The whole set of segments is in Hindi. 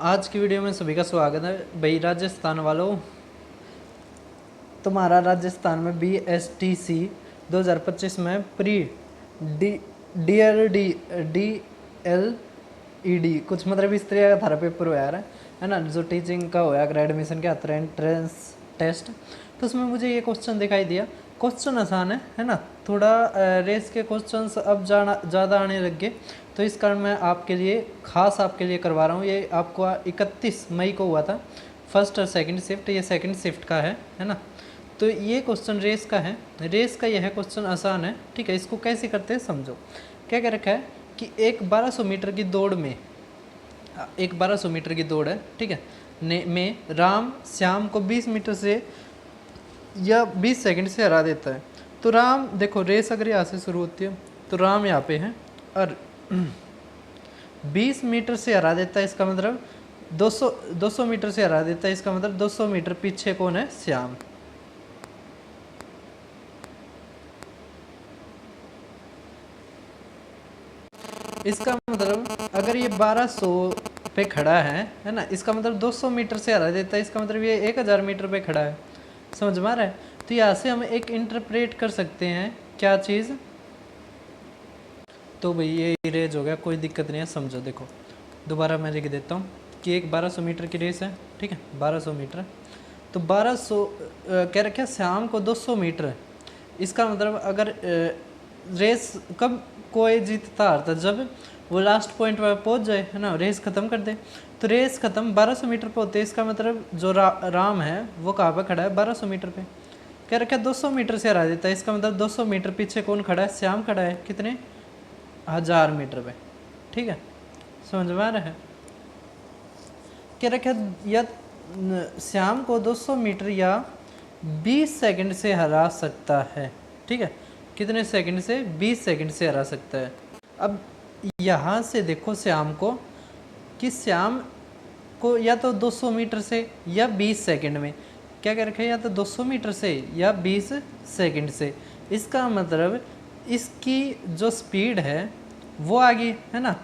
आज की वीडियो में सभी का स्वागत है। भाई राजस्थान वालों, तुम्हारा राजस्थान में BSTC 2025 में प्री DLED कुछ मतलब इस तरह का थारा पेपर हुआ है ना, जो टीचिंग का हुआ अगर एडमिशन के आता एंट्रेंस टेस्ट। तो उसमें मुझे ये क्वेश्चन दिखाई दिया। क्वेश्चन आसान है ना, थोड़ा रेस के क्वेश्चंस अब ज़्यादा आने लग गए, तो इस कारण मैं आपके लिए खास आपके लिए करवा रहा हूँ। ये आपको 31 मई को हुआ था, फर्स्ट और सेकंड शिफ्ट, ये सेकंड शिफ्ट का है ना। तो ये क्वेश्चन रेस का है, रेस का यह क्वेश्चन आसान है, ठीक है। इसको कैसे करते हैं समझो। क्या कह रखा है कि एक 1200 मीटर की दौड़ में, एक 1200 मीटर की दौड़ है, ठीक है, में राम श्याम को 20 मीटर से या 20 सेकंड से हरा देता है। तो राम, देखो रेस अगर यहाँ से शुरू होती है तो राम यहाँ पे है और 20 मीटर से हरा देता है, इसका मतलब 200 मीटर से हरा देता है, इसका मतलब 200 मीटर पीछे कौन है? श्याम। इसका मतलब अगर ये 1200 पे खड़ा है ना, इसका मतलब 200 मीटर से हरा देता है, इसका मतलब ये 1000 मीटर पे खड़ा है। समझ में आ रहा है? तो यहाँ से हम एक इंटरप्रेट कर सकते हैं क्या चीज़। तो भाई ये रेस हो गया, कोई दिक्कत नहीं है, समझो। देखो दोबारा मैं लिख देता हूँ कि एक 1200 मीटर की रेस है, ठीक है, 1200 मीटर। तो 1200 कह रखा शाम को 200 मीटर। इसका मतलब अगर रेस कब कोई जीतता हारता, जब वो लास्ट पॉइंट पर पहुंच जाए, है ना, रेस ख़त्म कर दे। तो रेस ख़त्म 1200 मीटर पे होते हैं, इसका मतलब जो राम है वो कहाँ पे खड़ा है? 1200 मीटर पे। कह रखा 200 मीटर से हरा देता है, इसका मतलब 200 मीटर पीछे कौन खड़ा है? श्याम खड़ा है। कितने? 1000 मीटर पे, ठीक है। समझ में आ रहा है? कह रखा या श्याम को 200 मीटर या 20 सेकंड से हरा सकता है, ठीक है। कितने सेकंड से? 20 सेकंड से हरा सकता है। अब यहाँ से देखो श्याम को, कि श्याम को या तो 200 मीटर से या 20 सेकंड में, क्या कह रखा है, या तो 200 मीटर से या 20 सेकंड से। इसका मतलब इसकी जो स्पीड है वो आ गई, है ना।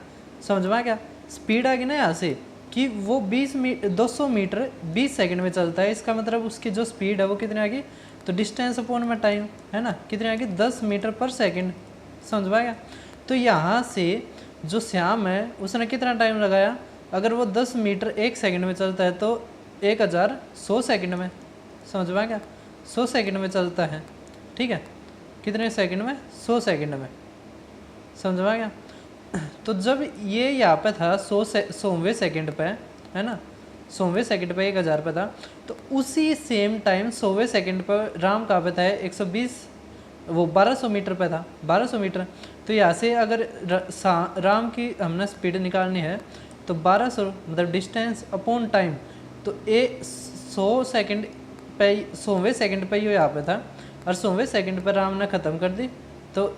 समझ में आ गया? स्पीड आ गई ना यहाँ से, कि वो 200 मीटर 20 सेकंड में चलता है, इसका मतलब उसकी जो स्पीड है वो कितनी आ गई? तो डिस्टेंस अपॉन में टाइम, है ना, कितनी आ गई? 10 मीटर पर सेकंड। समझ में आ गया? तो यहाँ से जो श्याम है उसने कितना टाइम लगाया? अगर वो 10 मीटर 1 सेकंड में चलता है तो 1100 सेकंड में। समझ में आ गया? 100 सेकंड में चलता है, ठीक है। कितने सेकंड में? 100 सेकंड में। समझ में आ गया? तो जब ये यहाँ पे था 100वें सेकंड पे, है ना, 100वें सेकंड पे 1000 पे था, तो उसी सेम टाइम 100वें सेकंड पर राम कहाँ पे था? 120, वो 1200 मीटर पे था, 1200 मीटर। तो यहाँ से अगर राम की हमने स्पीड निकालनी है तो 1200 मतलब डिस्टेंस अपॉन टाइम, तो 100 सेकंड पे, 100वें सेकंड पे ये यहाँ पे था और 100वें सेकंड पर राम ने ख़त्म कर दी, तो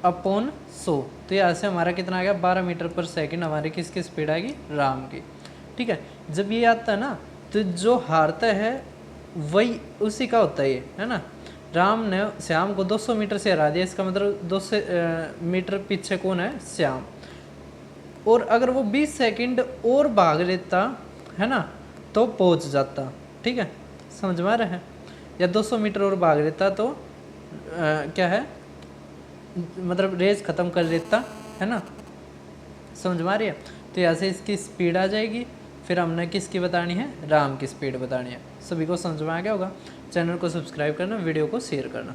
अपॉन 100। तो यहाँ से हमारा कितना आ गया? 12 मीटर पर सेकंड हमारी किसकी स्पीड आएगी? राम की, ठीक है। जब ये आता है ना, तो जो हारता है वही उसी का होता है ये, है ना। राम ने श्याम को 200 मीटर से हरा दिया, इसका मतलब 200 मीटर पीछे कौन है? श्याम। और अगर वो 20 सेकंड और भाग लेता, है ना, तो पहुंच जाता, ठीक है। समझ में आ रहा है? या 200 मीटर और भाग लेता तो क्या है, मतलब रेस ख़त्म कर लेता, है ना। समझ में आ रही है? तो यहाँ से इसकी स्पीड आ जाएगी, फिर हमने किसकी बतानी है? राम की स्पीड बतानी है। सभी को समझ में आ गया होगा। चैनल को सब्सक्राइब करना, वीडियो को शेयर करना।